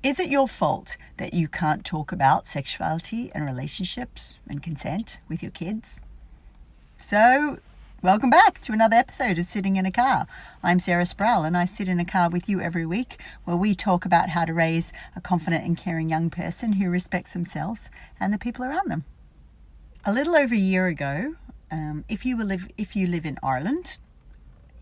Is it your fault that you can't talk about sexuality and relationships and consent with your kids? So, welcome back to another episode of Sitting in a Car. I'm Sarah Sproul and I sit in a car with you every week where we talk about how to raise a confident and caring young person who respects themselves and the people around them. A little over a year ago, if you live in Ireland,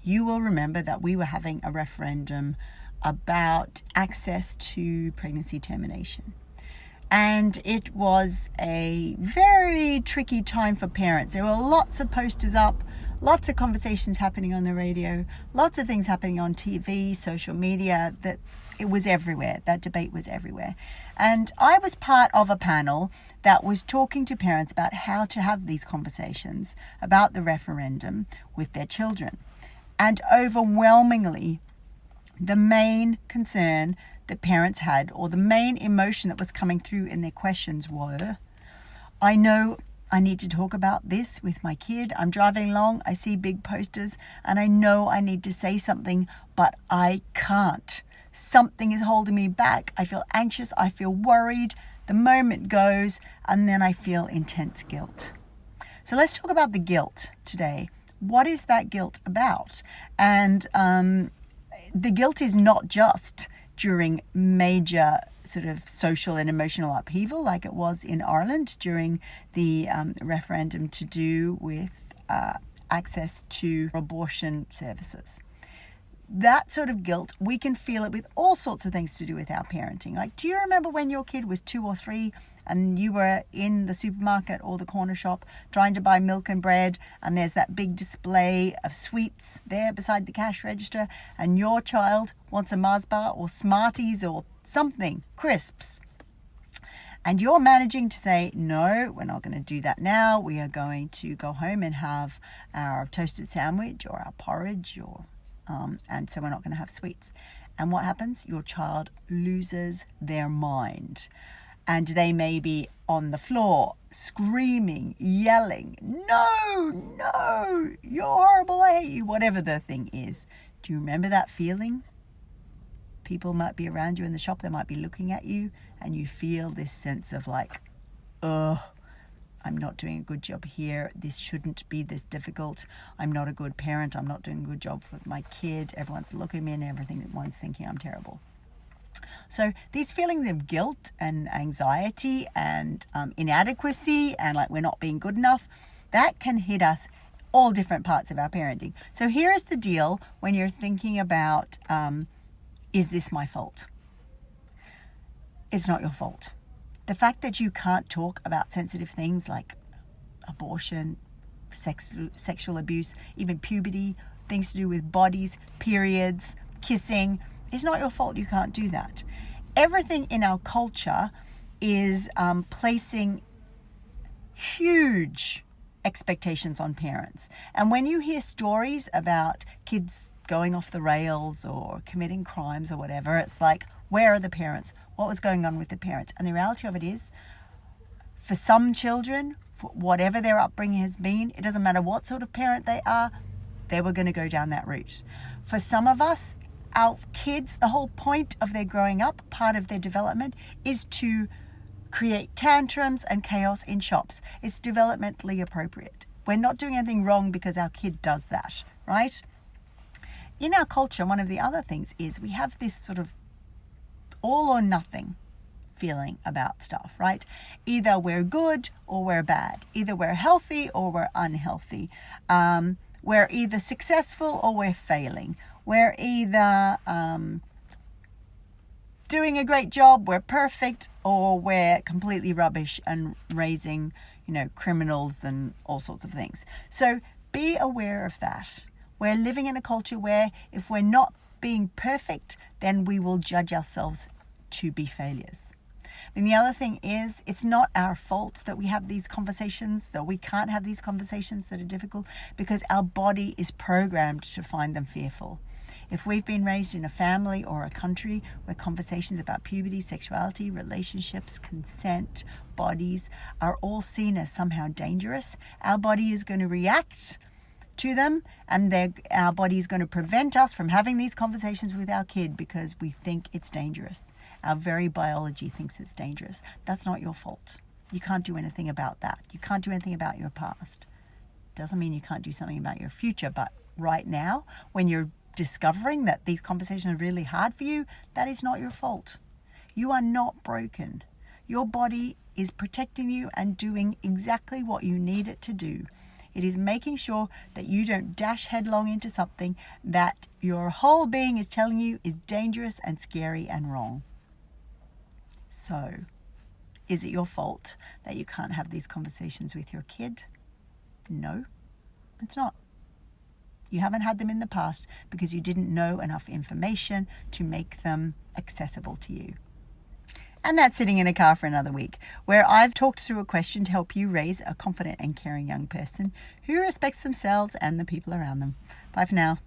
you will remember that we were having a referendum about access to pregnancy termination. And it was a very tricky time for parents. There were lots of posters up, lots of conversations happening on the radio, lots of things happening on TV, social media, that it was everywhere. That debate was everywhere. And I was part of a panel that was talking to parents about how to have these conversations about the referendum with their children. And overwhelmingly, the main concern that parents had, or the main emotion that was coming through in their questions were, I know I need to talk about this with my kid. I'm driving along, I see big posters, and I know I need to say something, but I can't. Something is holding me back. I feel anxious, I feel worried. The moment goes, and then I feel intense guilt. So let's talk about the guilt today. What is that guilt about? And the guilt is not just during major sort of social and emotional upheaval like it was in Ireland during the referendum to do with access to abortion services. That sort of guilt, we can feel it with all sorts of things to do with our parenting. Like, do you remember when your kid was 2 or 3 and you were in the supermarket or the corner shop trying to buy milk and bread, and there's that big display of sweets there beside the cash register, and your child wants a Mars bar or Smarties or something, crisps, and you're managing to say, no, we're not going to do that now. We are going to go home and have our toasted sandwich or our porridge, or and so we're not going to have sweets. And what happens? Your child loses their mind. And they may be on the floor, screaming, yelling, no, you're horrible, I hate you, whatever the thing is. Do you remember that feeling? People might be around you in the shop, they might be looking at you, and you feel this sense of like, ugh, I'm not doing a good job here. This shouldn't be this difficult. I'm not a good parent. I'm not doing a good job with my kid. Everyone's looking at me and everyone's thinking I'm terrible. So these feelings of guilt and anxiety and inadequacy and like we're not being good enough, that can hit us all different parts of our parenting. So here's the deal when you're thinking about, is this my fault? It's not your fault. The fact that you can't talk about sensitive things like abortion, sexual abuse, even puberty, things to do with bodies, periods, kissing, it's not your fault you can't do that. Everything in our culture is placing huge expectations on parents. And when you hear stories about kids going off the rails or committing crimes or whatever, it's like, where are the parents? What was going on with the parents? And the reality of it is, for some children, for whatever their upbringing has been, it doesn't matter what sort of parent they are, they were going to go down that route. For some of us, our kids, the whole point of their growing up, part of their development, is to create tantrums and chaos in shops. It's developmentally appropriate. We're not doing anything wrong because our kid does that, right? In our culture, one of the other things is we have this sort of all or nothing feeling about stuff, right? Either we're good or we're bad. Either we're healthy or we're unhealthy. We're either successful or we're failing. We're either doing a great job, we're perfect, or we're completely rubbish and raising, criminals and all sorts of things. So be aware of that. We're living in a culture where if we're not being perfect, then we will judge ourselves to be failures. And the other thing is, it's not our fault that we have these conversations, that we can't have these conversations that are difficult, because our body is programmed to find them fearful. If we've been raised in a family or a country where conversations about puberty, sexuality, relationships, consent, bodies are all seen as somehow dangerous, our body is going to react to them, and our body is going to prevent us from having these conversations with our kid because we think it's dangerous. Our very biology thinks it's dangerous. That's not your fault. You can't do anything about that. You can't do anything about your past. Doesn't mean you can't do something about your future, but right now, when you're discovering that these conversations are really hard for you, that is not your fault. You are not broken. Your body is protecting you and doing exactly what you need it to do. It is making sure that you don't dash headlong into something that your whole being is telling you is dangerous and scary and wrong. So, is it your fault that you can't have these conversations with your kid? No, it's not. You haven't had them in the past because you didn't know enough information to make them accessible to you. And that's Sitting in a Car for another week, where I've talked through a question to help you raise a confident and caring young person who respects themselves and the people around them. Bye for now.